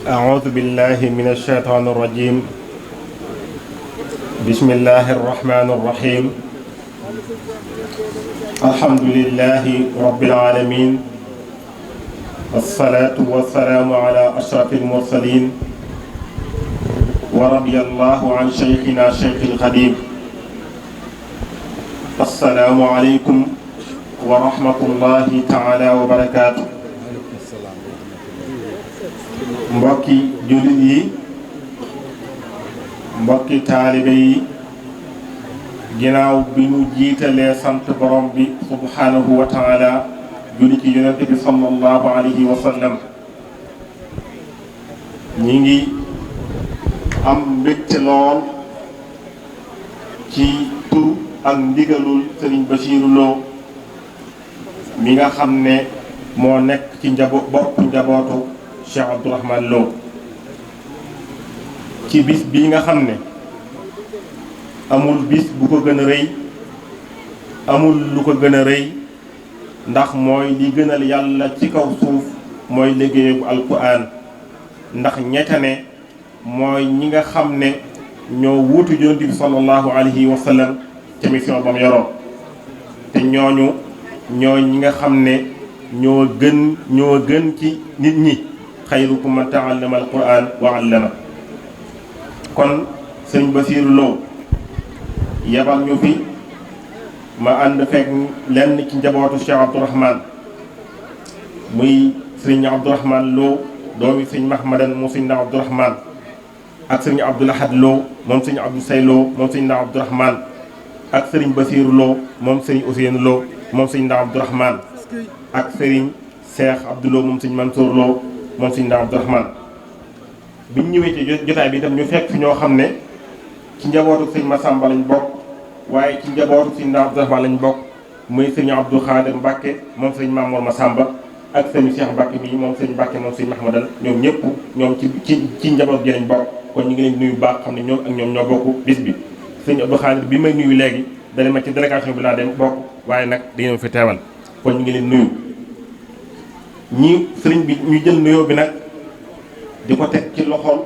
أعوذ بالله من الشيطان الرجيم. بسم الله الرحمن الرحيم. الحمد لله رب العالمين، والصلاة والسلام على أشرف المرسلين، ورضي الله عن شيخنا شيخ الخديم. السلام عليكم ورحمة الله تعالى وبركاته. mbokki jullit yi, mbokki taalibe yi, ginnaaw bi ñu jiitalee sant borom bi subhanahu wa taala julli ci yonente bi sallallahu alayhi wa sallam, ñi ngi am mbégte lool ci tur ak ndigalul Serigne Bassirou Lo mi nga xam ne moo nekk ci njabootu Cheikh Abdourahmane Lo ci bis bii nga xam ne amul bis bu ko gën a rëy, amul lu ko gën a rëy, ndax mooy li gënal yàlla ci kaw suuf mooy liggéeyu alquran. ndax ñettane mooy ñi nga xam ne ñoo wuutu yonent bi sallallahu alayhi wa sallam te mission ba mu yoroo, te ñooñu ñooy ñi nga xam ne ñoo gën ci nit ñi. xayrukum man ta'allama alquran wa 'allama. kon sëñ Bassirou Lo yebal ñu fi ma ànd fekk lenn ci njabootu Cheikh Abdourahmane, muy sëñ Abdourahmane Lo doomi sëñ Mahmadan moom sëñ Ndaw Abdourahmane, ak sëñ Abdoulahad Lo moom sëñ Abdou Say Lo moom sëñ Ndaw Abdourahmane, ak sëriñ Bassirou Lo moom sëñ Ousseynou Lo moom sëñ Ndaw Abdourahmane, ak sëriñ Cheikh Abdou Lo moom sëñ Mansour Lo moom sëñ Ndaw Abdourahmane. biñ ñëwee ci jotaay bi itam ñu fekk fi ñoo xam ne ci njabootu sëñ Massamba lañ bokk, waaye ci njabootu sëñ Ndaw Abdourahmane lañ bokk, muy sëñ Abdou Khadir Mbacke moom sëñ Mamour Massamba, ak sëñ Cheikh Mbacke bi moom sëñ Mbacke moom sëñ Mahmadan. ñoom ñëpp ñoom ci njaboot gi lañ bokk. kon ñu ngi leen nuyu baax xam ne ñoom ak ñoom ñoo bokk bis bi. sëñ Abdou Khadir bi may nuyu léegi dana ma ci délégation bi laa dem bokk, waaye nag dañoo fi teewal, kon ñu ngi leen nuyu. ñi sëriñ bi ñu jël nuyoo bi nag di ko teg ci loxool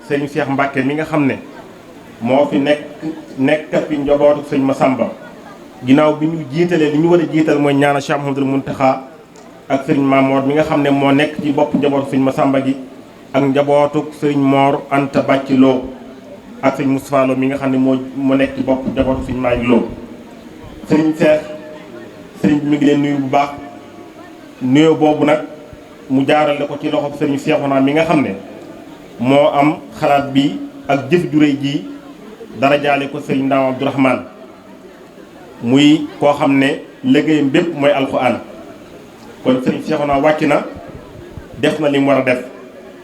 sëriñ Cheikh Mbacke mi nga xam ne moo fi nekk fi njabootu sëñ Massamba. ginnaaw bi ñu jiitalee li ñu war a jiital mooy ñaana Cheikh Mouhamadoul Mountakha ak sëriñ Mamor mi nga xam ne moo nekk ci bopp njabootu sëñ Massamba gi, ak njabootu sëriñ Mor Anta Bàcci Lo ak sëriñ Moustapha Lo mi nga xam ne moo nekk ci bopp njabootu sëñ Maay Lo. sëriñ Cheikh sëriñ bi mi ngi leen nuyu bu baax. nuyoo boobu nag mu jaarale ko ci loxob sëriñ Cheikhouna mi nga xam ne moo am xalaat bi ak jëf ju réy ji dara jaale ko sëriñ Ndaw Abdourahmane, muy koo xam ne liggéeyam bépp mooy alxuraan. kon sëriñ Cheikhouna wàcc na, def na li mu war a def.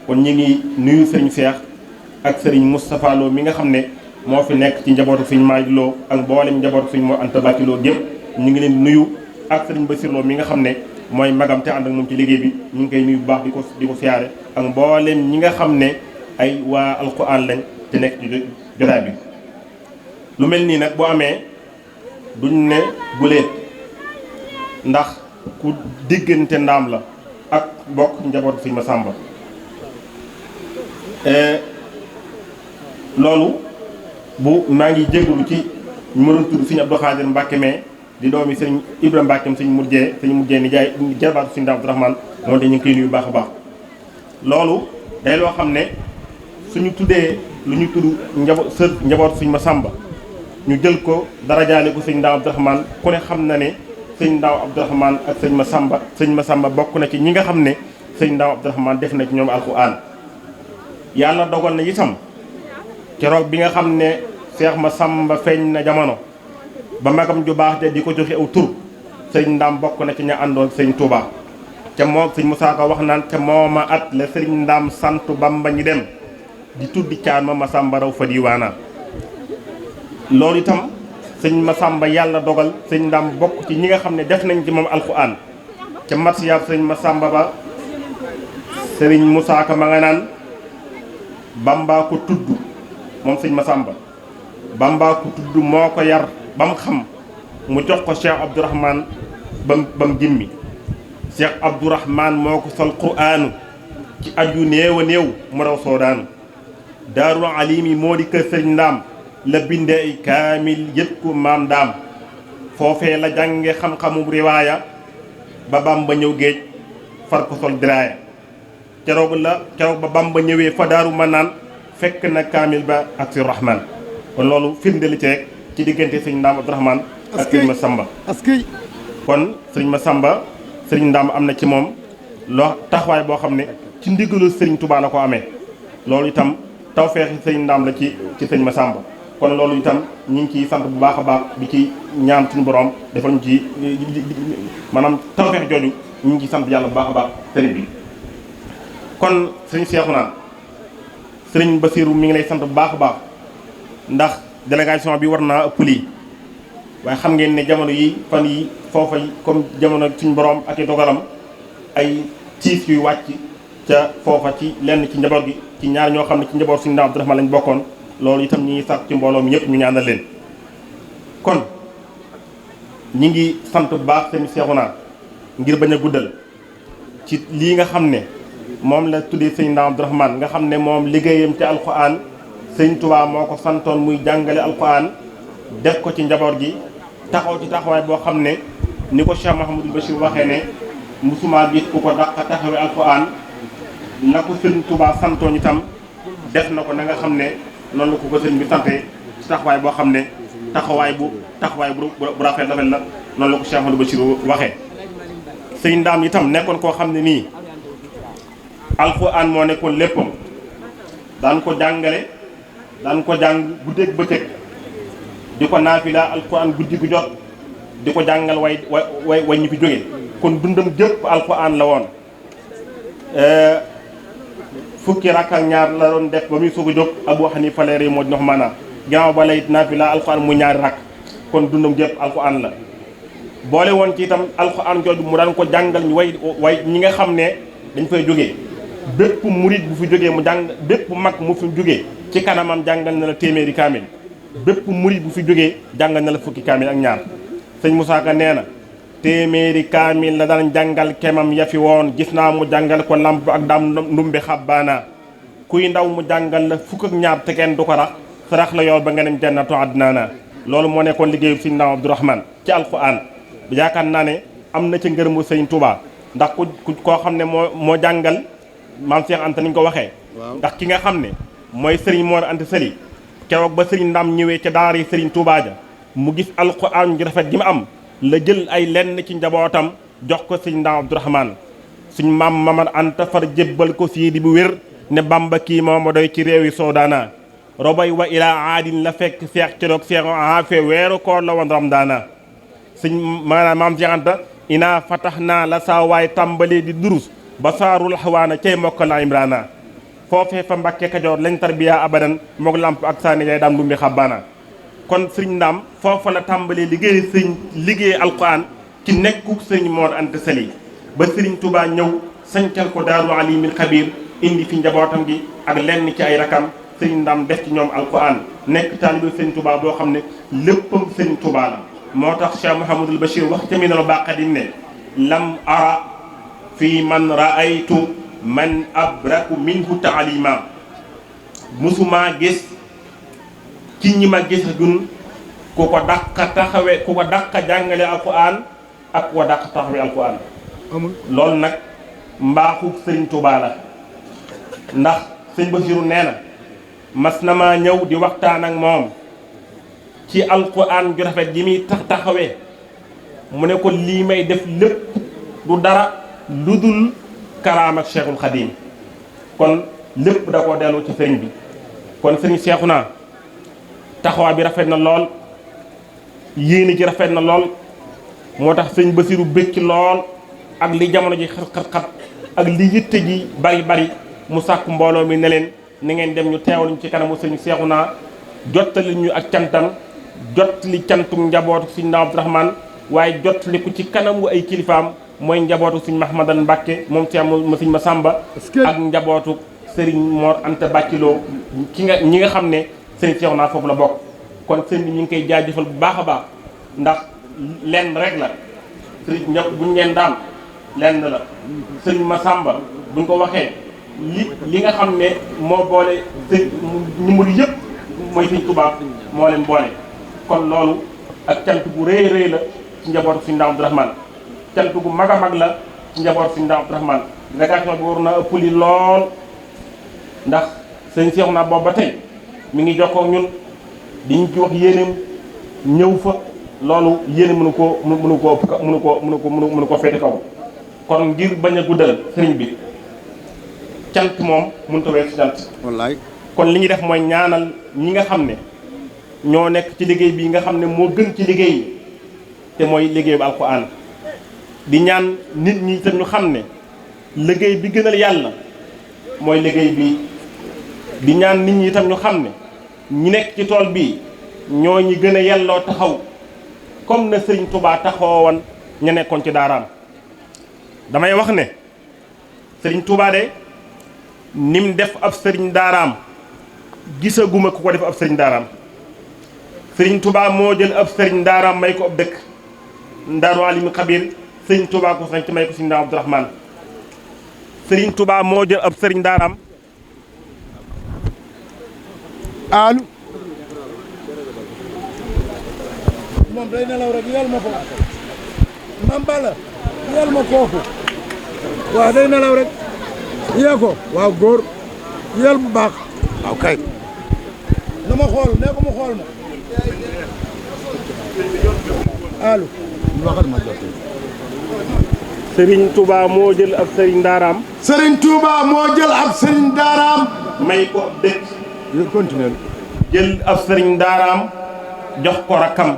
kon ñi ngi nuyu sëriñ Cheikh ak sëriñ Moustapha Lo mi nga xam ne moo fi nekk ci njabootu sëriñ Maay Lo ak mboolem njabootu sëriñ Mor Anta Bàcci Lo gépp ñu ngi leen nuyu, ak sëriñ Bassirou Lo mi nga xam ne mooy magam te ànd ak moom ci liggéey bi. ñu ngi koy nuyu bu baax di ko siyaare, ak mboolem ñi nga xam ne ay waa alquran lañ te nekk ci jotaay bi. lu mel nii nag bu amee duñ ne guléet, ndax ku diggante ndaam la ak bokk njabootu sëñ Massamba. loolu bu maa ngi jégalu ci ñu ma doon tudd sëñ Abdou Khadir Mbacke mais di doomi sëñ Ibrahima Mbacke sëñ mujjee ni jaay jarbaatu sëñ Ndaw Abdourahmane moom dañu ngi koy nuyu bu baax a baax. loolu day loo xam ne suñu tuddee lu ñu tudd njabootu sëñ Massamba ñu jël ko darajaale ko sëñ Ndaw Abdourahmane. ku ne xam na ne sëñ Ndaw Abdourahmane ak sëñ Massamba bokk na ci ñi nga xam ne sëñ Ndaw Abdourahmane def na ci ñoom alxuraan. yàlla dogal na itam keroog bi nga xam ne Cheikh Massamba feeñ na jamono ba magam ju baax de di ko joxe aw tur, sëñ Ndaam bokk na ci ña àndoon sëñ Touba. ca moom sëñ Moussa Ka wax naan ca mooma at la sëriñ Ndaam santu Bamba ñi dem di tuddi caan ma Massamba raw fa diiwaana. loolu itam sëñ Massamba yàlla dogal sëñ Ndaam bokk ci ñi nga xam ne def nañ ci moom alxuraan. ca marsiyaab sëñ Massamba ba sëriñ Moussa Ka ma nga naan Bamba ko tudd moom sëñ Massamba, Bamba ko tudd moo ko yar ba mu xam, mu jox ko Cheikh Abdourahmane ba mu jimmi. Cheikh Abdourahmane moo ko sol quraanu ci at yu néew a néew mu raw soodaan daarul alimi moo di kër sëriñ ndaam la binde ay kaamil yët ko maam ndaam foofee la jànge xam-xamu riwaaya ba Bamba ñëw géej far ko sol diraaya keroog ba Bamba ñëwee fa daaru ma naan fekk na kaamil ba ak si rahman kon loolu firnde li ci rek ci diggante sëriñ ndaam Abdourahmane ak sëriñ Massamba kon sëriñ Massamba sëriñ ndaam am na ci moom loo taxawaay boo xam ne ci ndigalu sëriñ Touba la ko amee loolu itam tawfeexi sëriñ ndaam la ci sëriñ Massamba kon loolu itam ñu ngi ciy sant bu baax a baax di ci ñaan suñu borom defal ñu ci maanaam tawfeex jooju ñu ngi ciy sant yàlla bu baax a baax sëriñ bi kon sëriñ Cheikhouna sëriñ Bassirou mi ngi lay sant bu baax a baax ndax délégation bi war naa ëpp lii waaye xam ngeen ne jamono yi fan yi foofa comme jamono suñu borom ak i dogalam ay tiis yuy wàcc ca foofa ci lenn ci njaboot gi ci ñaar ñoo xam ne ci njaboot suñu ndaam Abdourahmane lañ bokkoon loolu itam ñi ngi sax ci mbooloo mi ñëpp ñu ñaanal leen kon ñi ngi sant bu baax sëriñ Cheikhouna ngir bañ a guddal ci lii nga xam ne moom la tuddee sëriñ ndaam Abdourahmane nga xam ne moom liggéeyam ci alquran sëriñ Touba moo ko santoon muy jàngale alquran def ko ci njaboot gi taxaw ci taxawaay boo xam ne ni ko Cheikh Mouhamadou Bachir waxee ne musuma gis ku ko daq taxawee alquran na ko sëriñ Touba santoon itam def na ko na nga xam ne noonu la ko sëriñ bi sante ci taxawaay boo xam ne taxawaay bu rafet la noonu la ko Cheikh Mouhamadou Bachir waxee sëriñ ndaam itam nekkoon koo xam ne nii alquran moo nekkoon léppam daan ko jàngale daan ko jàng guddeeg bëccëg di ko naafila alquran guddi gu jot di ko jàngal way ñu fi jóge kon dundam gépp alquran la woon fukki rakk ak ñaar la doon def ba muy soog a jóg Abu Hanifa leer moo jox maanaam ginnaaw ba lay naafila alquran mu ñaari rakk kon dundam gépp alquran la boole woon ci itam alquran jooju mu daan ko jàngal ñu way ñi nga xam ne dañ fay jógee bépp murid bu fi jógee mu jàng bépp mag mu fi jógee ci kanamam jàngal na la téeméeri kaamil bépp murid bu fi jógee jàngal na la fukki kaamil ak ñaar sëñ Moussa Ka nee na téeméeri kaamil la daan jàngal kemam ya fi woon gis naa mu jàngal ko lamp ak daam ndumbi xabbaana kuy ndaw mu jàngal la fukk ak ñaar te kenn du ko rax sarax la yool ba nga dem jannatu adnaana loolu moo nekkoon liggéeyu sëñ ndaam Abdourahmane ci alquran yaakaar naa ne am na ci ngërëmu sëñ Touba ndax ku koo xam ne moo jàngal maam Cheikh Anta ni ñu ko waxee ndax ki nga xam ne mooy sëriñ Mor Anta Sali keroog ba sëriñ Ndam ñëwee ca daara yi sëriñ Touba ja mu gis alquran ji rafet gi mu am la jël ay lenn ci njabootam jox ko sëriñ Ndam Abdourahmane suñ maam Mamar Anta far jébbal ko siidi bu wér ne Bamba kii moo ma doy ci réew yi Soodana robay wa ilaa aadin la fekk seex keroog seex afe weeru koor la woon ramdaana suñ maanaam maam Cheikh Anta inaa fatax naa la saa waay tàmbalee di durus ba saarul xawaana cay mokkal imraana foofee fa Mbàkke Kajoor lañ tarbiya abadan moog lamp ak saani yaay daam dumbi xabbaana kon sëriñ Ndaam foofa la tàmbalee liggéey alquran ci nekku sëriñ Mor Anta Sali ba sëriñ Touba ñëw sañcal ko daaru alimil xabir indi fi njabootam gi ak lenn ci ay rakam sëriñ Ndaam def ci ñoom alquran nekk taalibe sëriñ Touba boo xam ne léppam sëriñ Touba la moo tax Cheikh Mouhamadul Bachir wax ca minal baqadim ne lam ara fi man raaytu man abraku minhu taalima musuma gis ci ñi ma gis gun ku ko dàq taxawe ku ko dàq jàngale alquran ak ku ko dàq taxawe alquran loolu nag mbaaxu sëriñ Touba la ndax sëñ Basiru nee na mas na maa ñëw di waxtaan ak moom ci alquran ju rafet ji muy taxawee mu ne ko lii may def lépp du dara lu dul karaam ak Cheikhul Khadim kon lépp da koo dellu ci sëriñ bi kon sëriñ Cheikhouna taxawaay bi rafet na lool yéene ji rafet na lool moo tax sëñ Basiru bëgg ci lool ak li jamono ji xat-xat ak li yitte ji bari mu sàkk mbooloo mi ne leen ni ngeen dem ñu teewal ñu ci kanamu sëriñ Cheikhouna jottali ñu ak cantam jottali cantum njabootu sëriñ Ndaam Abdourahmane waaye jottali ko ci kanamu ay kilifaam mooy njabootu sëriñ Mahmadan Mbàkke moom sëriñ Massamba ak njabootu sëriñ Mor Anta Bàcciloo ñi nga xam ne sëriñ Cheikhouna foofu la bokk kon sëriñ bi ñu ngi koy jaajëfal bu baax a baax ndax lenn rek la sëriñ ñëpp buñ leen daam lenn la sëriñ Massamba buñ ko waxee li nga xam ne moo boole ñu mu yëpp mooy sëñ Tuubaa moo leen boole. kon loolu ak cant gu rëy rëy la ci njabootu sëñ Ndaam Abdourahmane cant gu mag a mag la ci njabootu sëñ Ndaam Abdourahmane délégation bi war na ëpp li lool ndax sëñ Seexu naa boobu ba tey mi ngi jokkoo ñun di ñu ci wax yéeneem ñëw fa loolu yéene mënu koo féete kaw. kon ngir bañ a guddal sëriñ bi cant moom mënut a weesu cant. wallaay kon li ñuy def mooy ñaanal ñi nga xam ne ñoo nekk ci liggéey bi nga xam ne moo gën ci liggéey yi te mooy liggéey bu alxuraan di ñaan nit ñi te ñu xam ne liggéey bi gënal yàlla mooy liggéey bi di ñaan nit ñi itam ñu xam ne ñi nekk ci tool bii ñoo ñi gën a yelloo taxaw comme na Sëriñ Tuubaa taxawoon ña nekkoon ci daaraam. damay wax ne Sëriñ Tuubaa de nim def ab sëriñ daaraam gisaguma ku ko def ab sëriñ daaraam. Sëriñ Tuubaa moo jël ab sëriñ daaraam may ko ab dëkk Daaru Alimul Xabiir Sëriñ Tuubaa ko sañ ci may ko Sëriñ Ndaam Abdourahmane. Sëriñ Tuubaa moo jël ab sëriñ daaraam alu moom day nelaw rek yal ma ko Mame Balla yal ma kooku waaw day nelaw rek yee ko waaw góor yal bu baax waaw kay na ma xool nee ko mu xool ma alu waxal ma jot Sëriñ Tuubaa moo jël ab sëriñ daaraam. Sëriñ Tuubaa moo jël ab sëriñ daaraam may ko ab dëkk. continuer jël ab sëriñ daaraam jox ko rakkam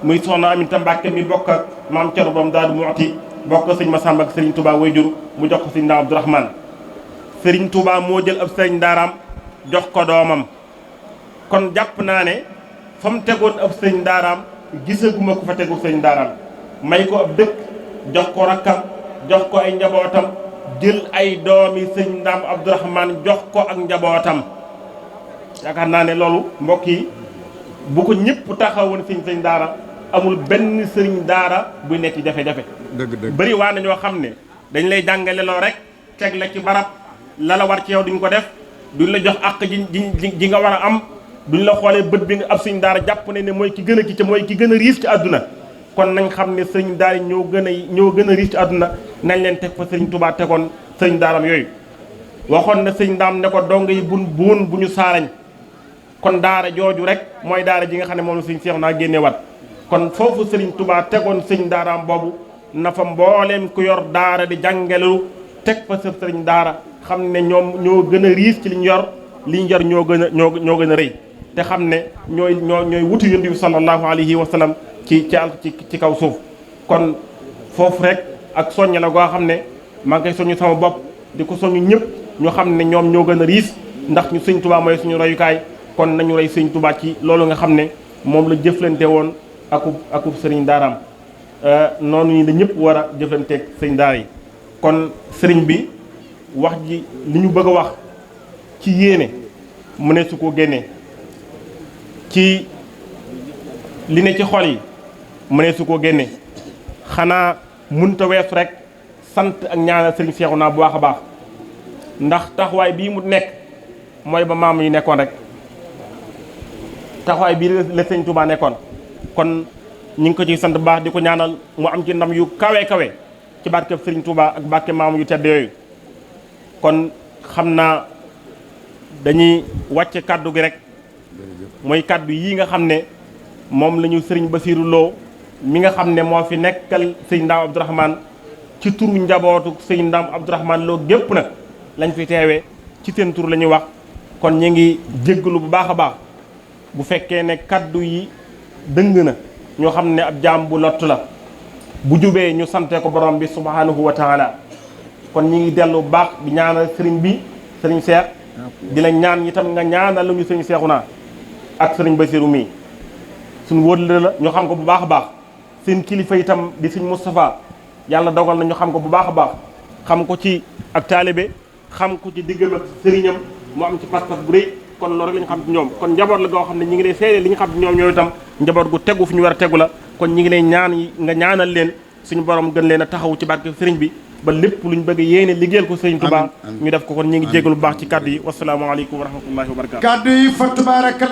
muy soxna Aminta Mbàkke mi bokk ak maam Cerno Borom Daaru Muxti bokk sëriñ Masamba ak Sëriñ Tuubaa wayjur mu jox ko Sëriñ Ndaam Abdourahmane. Sëriñ Tuubaa moo jël ab sëriñ daaraam jox ko doomam kon jàpp naa ne fa mu tegoon ab sëriñ daaraam gisaguma ko fa tegu sëriñ daaraam may ko ab dëkk jox ko rakkam jox ko ay njabootam jël ay doomi Sëriñ Ndaam Abdourahmane jox ko ak njabootam. yaakaar naa ne loolu mbokk yi bu ko ñëpp taxawoon sëñ daara amul benn sëriñ daara buy nekk ci jafe-jafe. dëgg bëri waa na ñoo xam ne dañ lay jàngale loo rek teg la ci barab la la war ci yow duñ ko def duñ la jox àq ji nga war a am duñ la xoolee bët bi nga ab sëñ daara jàpp ne mooy ki gën a ci mooy ki gën a riis ci àdduna. kon nañ xam ne sëriñ daara yi ñoo gën a riis ci àdduna nañ leen teg fa Sëriñ Tuubaa tegoon sëriñ daaram yooyu waxoon na sëriñ daam ne ko dong yi buun bu ñu saarañ. kon daara jooju rek mooy daara ji nga xam ne moom la sëñ Seex naa génne wat kon foofu Sëriñ Tuubaa tegoon sëñ daaraam boobu na fa mbooleem ku yor daara di jàngalelu teg fa sa sëriñ daara xam ne ñoom ñoo gën a riis ci liñ yor ñoo gën a rëy te xam ne ñooy wutu Yonent bi sallallahu alayhi wa sallam ci kaw suuf. kon foofu rek ak soññ la goo xam ne maa ngi koy soññu sama bopp di ko soññu ñëpp ñu xam ne ñoom ñoo gën a riis ndax ñu Sëriñ Tuubaa mooy suñu royukaay. kon nañu rey Sëriñ Tuubaa ci loolu nga xam ne moom la jëflante woon akub sëriñ daaraam noonu ñi la ñëpp war a jëflanteeg sëriñ daara yi. kon sëriñ bi wax ji li ñu bëgg a wax ci yéene mu ne su ko génnee ci li ne ci xol yi mu ne su ko génnee xanaa munta weesu rek sant ak ñaanal sëriñ Seexuna bu baax a baax ndax taxawaay bii mu nekk mooy ba maam yi nekkoon rek. taxawaay bii la Sëriñ Tuubaa nekkoon kon ñu ngi ko ci sant bu baax di ko ñaanal mu am ci ndam yu kawe kawe ci barkeb Sëriñ Tuubaa ak barke maam yu tedd yooyu. kon xam naa dañuy wàcce kàddu gi rek mooy kàddu yii nga xam ne moom la ñu Sëriñ Basiiru Lo mi nga xam ne moo fi nekkal Sëriñ Ndaam Abdourahmane ci turu njabootu Sëriñ Ndaam Abdourahmane Lo gépp nag lañ fi teewee ci seen tur la ñuy wax kon ñu ngi jéggalu bu baax a baax. bu fekkee ne kaddu yi dëng na ñoo xam ne ab jaam bu lott la bu jubee ñu sante ko borom bi subhanahu wa taala kon ñi ngi dellu bu baax di ñaanal sëriñ bi sëriñ Seex di la ñaan itam nga ñaanal lu ñu sëriñ Seexuna ak sëriñ Basiru mi suñ wóotle la ñu xam ko bu baax a baax seen kilifa itam di sëriñ Moustapha yàlla dogal na ñu xam ko bu baax a baax xam ko ci ak taalibe xam ko ci diggam ak sëriñam mu am ci pas-pas bu rëy kon loolu rek la ñu xam ci ñoom kon njaboot la goo xam ne ñi ngi lay seede li ñu xam ci ñoom ñooy itam njaboot gu tegu fu ñu war a tegu la kon ñi ngi lay ñaan nga ñaanal leen suñu borom gën leen a taxaw ci barke sëriñ bi ba lépp luñ bëgg yéene liggéeyal ko Sëriñ Tuubaa ñu def ko kon ñi ngi jégalu bu baax ci kàddu yi wasalaamaaleykum wa rahmatullahi wa barakaatu. kàddu yi fa tabaaraka